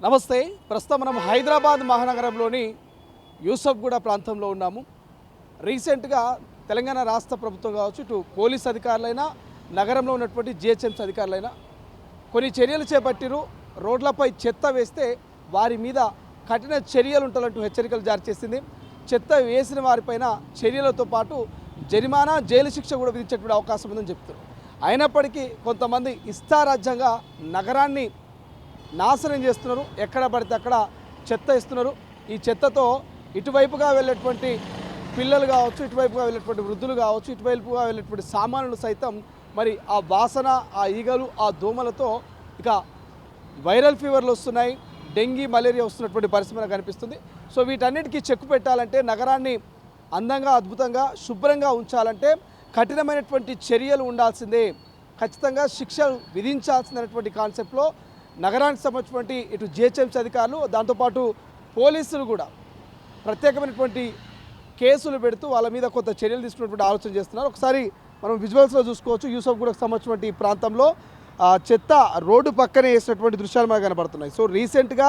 నమస్తే. ప్రస్తుతం మనం హైదరాబాద్ మహానగరంలోని యూసఫ్గూడ ప్రాంతంలో ఉన్నాము. రీసెంట్గా తెలంగాణ రాష్ట్ర ప్రభుత్వం కావచ్చు, ఇటు పోలీస్ అధికారులైనా, నగరంలో ఉన్నటువంటి జిహెచ్ఎంసీ అధికారులైనా కొన్ని చర్యలు చేపట్టిరు. రోడ్లపై చెత్త వేస్తే వారి మీద కఠిన చర్యలు ఉంటాయంటూ హెచ్చరికలు జారీ చేసింది. చెత్త వేసిన వారిపైన చర్యలతో పాటు జరిమానా, జైలు శిక్ష కూడా విధించేటువంటి అవకాశం ఉందని చెప్తారు. అయినప్పటికీ కొంతమంది ఇష్టారాజ్యంగా నగరాన్ని నాశనం చేస్తున్నారు. ఎక్కడ పడితే అక్కడ చెత్త ఇస్తున్నారు. ఈ చెత్తతో ఇటువైపుగా వెళ్ళేటువంటి పిల్లలు కావచ్చు, ఇటువైపుగా వెళ్ళేటువంటి వృద్ధులు కావచ్చు, ఇటువైపుగా వెళ్ళేటువంటి సామాన్యులు సైతం మరి ఆ వాసన, ఆ ఈగలు, ఆ దోమలతో ఇక వైరల్ ఫీవర్లు వస్తున్నాయి, డెంగీ, మలేరియా వస్తున్నటువంటి పరిస్థితి మనకు కనిపిస్తుంది. సో వీటన్నిటికీ చెక్కు పెట్టాలంటే, నగరాన్ని అందంగా, అద్భుతంగా, శుభ్రంగా ఉంచాలంటే కఠినమైనటువంటి చర్యలు ఉండాల్సిందే, ఖచ్చితంగా శిక్షలు విధించాల్సినటువంటి కాన్సెప్ట్లో నగరానికి సంబంధించినటువంటి ఇటు జిహెచ్ఎంసీ అధికారులు, దాంతోపాటు పోలీసులు కూడా ప్రత్యేకమైనటువంటి కేసులు పెడుతూ వాళ్ళ మీద కొంత చర్యలు తీసుకున్నటువంటి ఆలోచన చేస్తున్నారు. ఒకసారి మనం విజువల్స్లో చూసుకోవచ్చు. యూసఫ్గూడకు సంబంధించినటువంటి ఈ ప్రాంతంలో చెత్త రోడ్డు పక్కనే వేసినటువంటి దృశ్యాలు మనకు కనబడుతున్నాయి. సో రీసెంట్గా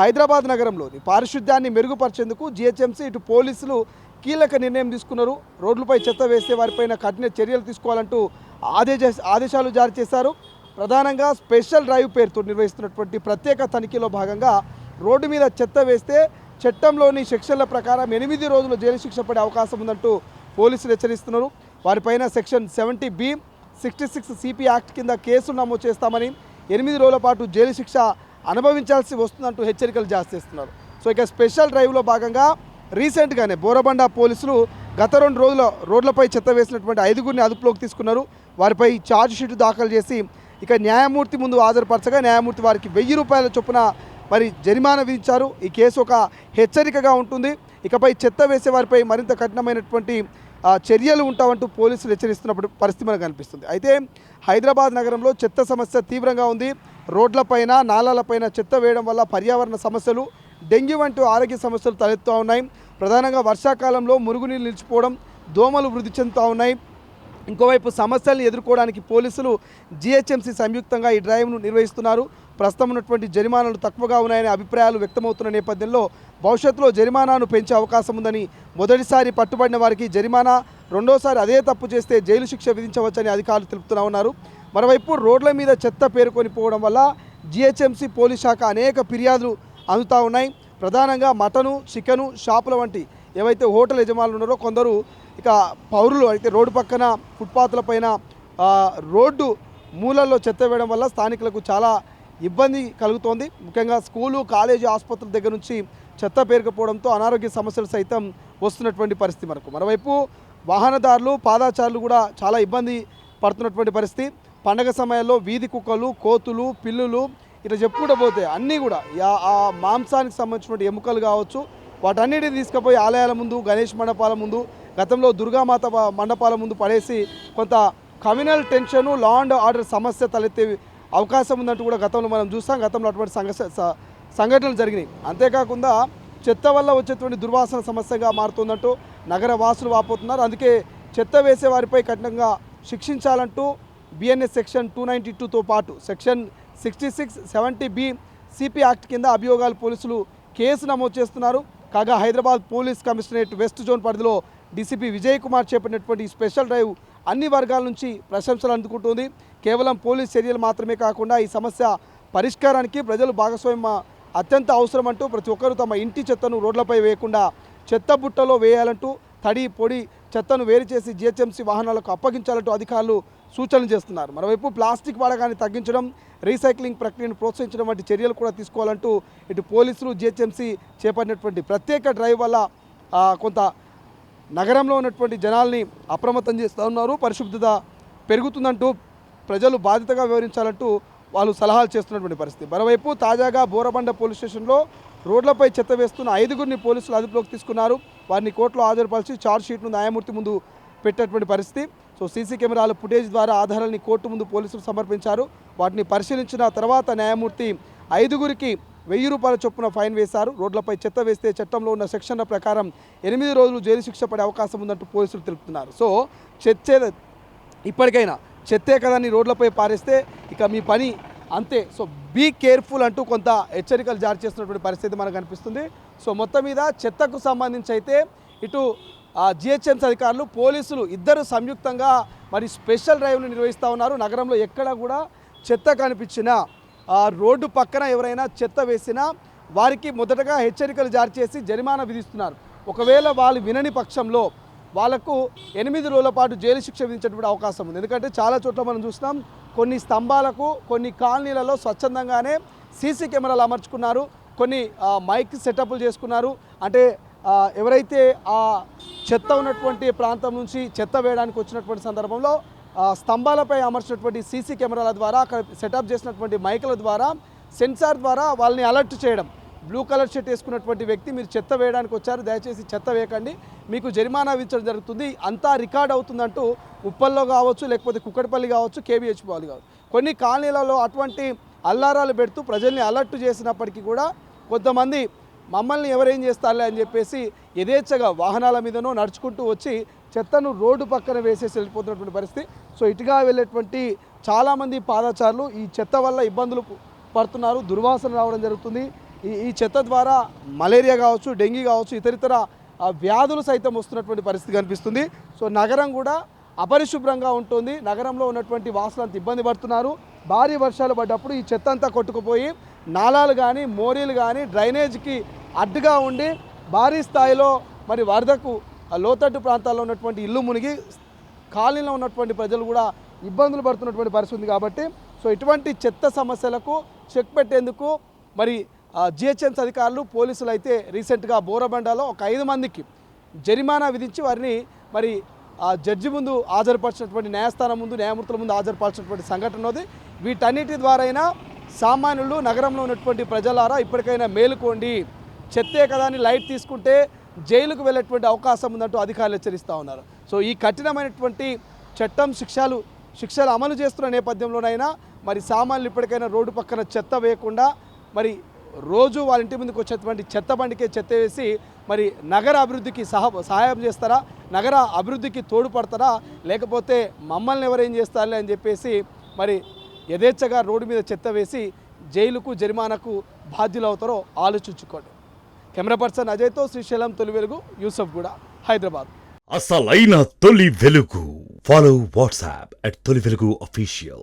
హైదరాబాద్ నగరంలోని పారిశుద్ధ్యాన్ని మెరుగుపరిచేందుకు జిహెచ్ఎంసీ ఇటు పోలీసులు కీలక నిర్ణయం తీసుకున్నారు. రోడ్లపై చెత్త వేసే వారిపైన కఠిన చర్యలు తీసుకోవాలంటూ ఆదేశాలు జారీ చేశారు. ప్రధానంగా స్పెషల్ డ్రైవ్ పేరుతో నిర్వహిస్తున్నటువంటి ప్రత్యేక తనిఖీలో భాగంగా రోడ్డు మీద చెత్త వేస్తే చట్టంలోని సెక్షన్ల ప్రకారం 8 రోజులు జైలు శిక్ష పడే అవకాశం ఉందంటూ పోలీసులు హెచ్చరిస్తున్నారు. వారిపైన సెక్షన్ 70B, 66 CP యాక్ట్ కింద కేసులు నమోదు చేస్తామని, 8 రోజుల పాటు జైలు శిక్ష అనుభవించాల్సి వస్తుందంటూ హెచ్చరికలు జారీ చేస్తున్నారు. సో ఇక స్పెషల్ డ్రైవ్లో భాగంగా రీసెంట్గానే బోరబండ పోలీసులు గత 2 రోజుల రోడ్లపై చెత్త వేసినటువంటి 5గురిని అదుపులోకి తీసుకున్నారు. వారిపై ఛార్జ్ షీట్ దాఖలు చేసి ఇక న్యాయమూర్తి ముందు హాజరుపరచగా న్యాయమూర్తి వారికి 1000 రూపాయల చొప్పున మరి జరిమానా విధించారు. ఈ కేసు ఒక హెచ్చరికగా ఉంటుంది. ఇకపై చెత్త వేసే వారిపై మరింత కఠినమైనటువంటి చర్యలు ఉంటామంటూ పోలీసులు హెచ్చరిస్తున్నప్పుడు పరిస్థితి మనకు కనిపిస్తుంది. అయితే హైదరాబాద్ నగరంలో చెత్త సమస్య తీవ్రంగా ఉంది. రోడ్లపైన, నాలాలపైన చెత్త వేయడం వల్ల పర్యావరణ సమస్యలు, డెంగ్యూ వంటి ఆరోగ్య సమస్యలు తలెత్తుతూ ఉన్నాయి. ప్రధానంగా వర్షాకాలంలో మురుగునీరు నిలిచిపోవడం, దోమలు వృద్ధి చెందుతూ ఉన్నాయి. ఇంకోవైపు సమస్యలను ఎదుర్కోవడానికి పోలీసులు, జిహెచ్ఎంసీ సంయుక్తంగా ఈ డ్రైవ్ను నిర్వహిస్తున్నారు. ప్రస్తుతం ఉన్నటువంటి జరిమానాలు తక్కువగా ఉన్నాయనే అభిప్రాయాలు వ్యక్తమవుతున్న నేపథ్యంలో భవిష్యత్తులో జరిమానాను పెంచే అవకాశం ఉందని, మొదటిసారి పట్టుబడిన వారికి జరిమానా, రెండోసారి అదే తప్పు చేస్తే జైలు శిక్ష విధించవచ్చని అధికారులు తెలుపుతూ ఉన్నారు. మరోవైపు రోడ్ల మీద చెత్త పేరుకొని పోవడం వల్ల జిహెచ్ఎంసీ పోలీస్ శాఖ అనేక ఫిర్యాదులు అందుతూ ఉన్నాయి. ప్రధానంగా మటను, చికెను షాపుల వంటి ఏవైతే హోటల్ యజమానులు ఉన్నారో కొందరు ఇక పౌరులు అయితే రోడ్డు పక్కన ఫుట్పాత్ల పైన రోడ్డు మూలల్లో చెత్త వేయడం వల్ల స్థానికులకు చాలా ఇబ్బంది కలుగుతోంది. ముఖ్యంగా స్కూలు, కాలేజీ, ఆసుపత్రుల దగ్గర నుంచి చెత్త పేరుకుపోవడంతో అనారోగ్య సమస్యలు సైతం వస్తున్నటువంటి పరిస్థితి మనకు. మరోవైపు వాహనదారులు, పాదాచారులు కూడా చాలా ఇబ్బంది పడుతున్నటువంటి పరిస్థితి. పండగ సమయాల్లో వీధి కుక్కలు, కోతులు, పిల్లులు ఇట్లా చెప్పుకుంటూ పోతే అన్నీ కూడా ఆ మాంసానికి సంబంధించినటువంటి ఎముకలు కావచ్చు, వాటన్నిటిని తీసుకుపోయి ఆలయాల ముందు, గణేష్ మండపాల ముందు, గతంలో దుర్గామాత మండపాల ముందు పడేసి కొంత communal tension, law and order సమస్య తలెత్తే అవకాశం ఉందంటూ కూడా గతంలో మనం చూస్తాం. గతంలో అటువంటి సంఘటనలు జరిగినాయి. అంతేకాకుండా చెత్త వల్ల వచ్చేటువంటి దుర్వాసన సమస్యగా మారుతుందంటూ నగర వాసులు వాపోతున్నారు. అందుకే చెత్త వేసే వారిపై కఠినంగా శిక్షించాలంటూ బిఎన్ఎస్ సెక్షన్ 292తో పాటు సెక్షన్ 66, 70B CP యాక్ట్ కింద అభియోగాలు పోలీసులు కేసు నమోదు చేస్తున్నారు. కాగా Hyderabad police commissionerate west zone పరిధిలో డీసీపీ విజయ్ కుమార్ చేపట్టినటువంటి స్పెషల్ డ్రైవ్ అన్ని వర్గాల నుంచి ప్రశంసలు అందుకుంటుంది. కేవలం పోలీస్ చర్యలు మాత్రమే కాకుండా ఈ సమస్య పరిష్కారానికి ప్రజలు భాగస్వామ్యం అత్యంత అవసరం అంటూ ప్రతి ఒక్కరూ తమ ఇంటి చెత్తను రోడ్లపై వేయకుండా చెత్త బుట్టలో వేయాలంటూ, తడి పొడి చెత్తను వేరు చేసి జిహెచ్ఎంసీ వాహనాలకు అప్పగించాలంటూ అధికారులు సూచనలు చేస్తున్నారు. మరోవైపు ప్లాస్టిక్ వాడకాన్ని తగ్గించడం, రీసైక్లింగ్ ప్రక్రియను ప్రోత్సహించడం వంటి చర్యలు కూడా తీసుకోవాలంటూ ఇటు పోలీసులు, జిహెచ్ఎంసీ చేపట్టినటువంటి ప్రత్యేక డ్రైవ్ వల్ల కొంత నగరంలో ఉన్నటువంటి జనాల్ని అప్రమత్తం చేస్తూ ఉన్నారు. పరిశుభ్రత పెరుగుతుందంటూ ప్రజలు బాధ్యతగా వ్యవహరించాలంటూ వాళ్ళు సలహాలు చేస్తున్నటువంటి పరిస్థితి. మరోవైపు తాజాగా బోరబండ పోలీస్ స్టేషన్లో రోడ్లపై చెత్త వేస్తున్న 5గురిని పోలీసులు అదుపులోకి తీసుకున్నారు. వారిని కోర్టులో హాజరుపరిచి ఛార్జ్ షీట్ను న్యాయమూర్తి ముందు పెట్టేటువంటి పరిస్థితి. సో సీసీ కెమెరాల ఫుటేజ్ ద్వారా ఆధారాలని కోర్టు ముందు పోలీసులు సమర్పించారు. వాటిని పరిశీలించిన తర్వాత న్యాయమూర్తి 5గురికి 1000 రూపాయల చొప్పున ఫైన్ వేశారు. రోడ్లపై చెత్త వేస్తే చట్టంలో ఉన్న సెక్షన్ల ప్రకారం 8 రోజులు జైలు శిక్ష పడే అవకాశం ఉందంటూ పోలీసులు తెలుపుతున్నారు. సో ఇప్పటికైనా చెత్తే కదని రోడ్లపై పారేస్తే ఇక మీ పని అంతే. సో బీ కేర్ఫుల్ అంటూ కొంత హెచ్చరికలు జారీ చేస్తున్నటువంటి పరిస్థితి మనకు కనిపిస్తుంది. సో మొత్తం మీద చెత్తకు సంబంధించి అయితే ఇటు జిహెచ్ఎంసీ అధికారులు పోలీసులు ఇద్దరు సంయుక్తంగా మరి స్పెషల్ డ్రైవ్ను నిర్వహిస్తూ ఉన్నారు. నగరంలో ఎక్కడ కూడా చెత్త కనిపించినా రోడ్డు పక్కన ఎవరైనా చెత్త వేసినా వారికి మొదటగా హెచ్చరికలు జారీ చేసి జరిమానా విధిస్తున్నారు. ఒకవేళ వాళ్ళు వినని పక్షంలో వాళ్లకు 8 రోజుల పాటు జైలు శిక్ష విధించేటువంటి అవకాశం ఉంది. ఎందుకంటే చాలా చోట్ల మనం చూస్తున్నాం, కొన్ని స్తంభాలకు కొన్ని కాలనీలలో స్వచ్ఛందంగానే సీసీ కెమెరాలు అమర్చుకున్నారు, కొన్ని మైక్ సెటప్లు చేసుకున్నారు. అంటే ఎవరైతే ఆ చెత్త ఉన్నటువంటి ప్రాంతం నుంచి చెత్త వేయడానికి వచ్చినటువంటి సందర్భంలో స్తంభాలపై అమర్చినటువంటి సీసీ కెమెరాల ద్వారా అక్కడ సెటప్ చేసినటువంటి మైకుల ద్వారా సెన్సార్ ద్వారా వాళ్ళని అలర్ట్ చేయడం. బ్లూ కలర్ షర్ట్ వేసుకున్నటువంటి వ్యక్తి మీరు చెత్త వేయడానికి వచ్చారు, దయచేసి చెత్త వేయకండి, మీకు జరిమానా విధించడం జరుగుతుంది, అంతా రికార్డ్ అవుతుందంటూ ఉప్పల్లో కావచ్చు, లేకపోతే కుక్కడపల్లి కావచ్చు, కేబీహెచ్పల్లి కావచ్చు, కొన్ని కాలనీలలో అటువంటి అల్లారాలు పెడుతూ ప్రజల్ని అలర్ట్ చేసినప్పటికీ కూడా కొంతమంది మమ్మల్ని ఎవరేం చేస్తారులే అని చెప్పేసి యథేచ్ఛగా వాహనాల మీదనో నడుచుకుంటూ వచ్చి చెత్తను రోడ్డు పక్కన వేసేసి వెళ్ళిపోతున్నటువంటి పరిస్థితి. సో ఇటుగా వెళ్ళేటువంటి చాలామంది పాదచారులు ఈ చెత్త వల్ల ఇబ్బందులు పడుతున్నారు, దుర్వాసన రావడం జరుగుతుంది. ఈ చెత్త ద్వారా మలేరియా కావచ్చు, డెంగీ కావచ్చు, ఇతరితర వ్యాధులు సైతం వస్తున్నటువంటి పరిస్థితి కనిపిస్తుంది. సో నగరం కూడా అపరిశుభ్రంగా ఉంటుంది. నగరంలో ఉన్నటువంటి వాసులంతా ఇబ్బంది పడుతున్నారు. భారీ వర్షాలు పడ్డప్పుడు ఈ చెత్త అంతా కొట్టుకుపోయి నాలాలు కానీ మోరీలు కానీ డ్రైనేజ్కి అడ్డుగా ఉండి భారీ స్థాయిలో మరి వరదకు లోతట్టు ప్రాంతాల్లో ఉన్నటువంటి ఇల్లు మునిగి కాలనీలో ఉన్నటువంటి ప్రజలు కూడా ఇబ్బందులు పడుతున్నటువంటి పరిస్థితి ఉంది. కాబట్టి సో ఇటువంటి చెత్త సమస్యలకు చెక్ పెట్టేందుకు మరి జిహెచ్ఎంసీ అధికారులు పోలీసులు అయితే రీసెంట్గా బోరబండలో ఒక 5 మందికి జరిమానా విధించి వారిని మరి జడ్జి ముందు హాజరుపరిచినటువంటి న్యాయస్థానం ముందు న్యాయమూర్తుల ముందు హాజరుపరిచినటువంటి సంఘటన ఉంది. వీటన్నిటి ద్వారా అయినా సామాన్యులు నగరంలో ఉన్నటువంటి ప్రజలారా ఇప్పటికైనా మేలుకోండి, చెత్తే కదా అని లైట్ తీసుకుంటే జైలుకు వెళ్ళేటువంటి అవకాశం ఉందంటూ అధికారులు హెచ్చరిస్తూ ఉన్నారు. సో ఈ కఠినమైనటువంటి చట్టం శిక్షలు అమలు చేస్తున్న నేపథ్యంలోనైనా మరి సామాన్యులు ఇప్పటికైనా రోడ్డు పక్కన చెత్త వేయకుండా మరి రోజు వాళ్ళ ఇంటి ముందుకు వచ్చేటువంటి చెత్త బండికే చెత్త వేసి మరి నగర అభివృద్ధికి సహాయం చేస్తారా, నగర అభివృద్ధికి తోడ్పడతారా, లేకపోతే మమ్మల్ని ఎవరేం చేస్తారులే అని చెప్పేసి మరి యథేచ్ఛగా రోడ్డు మీద చెత్త వేసి జైలుకు జరిమానాకు బాధ్యులు అవుతారో ఆలోచించుకోండి. కెమెరా పర్సన్ అజయ్తో శ్రీశైలం, తొలి వెలుగు, యూసఫ్ గూడ, హైదరాబాద్. అసలైన తొలి వెలుగు. ఫాలో వాట్సాప్ @తొలి వెలుగు official.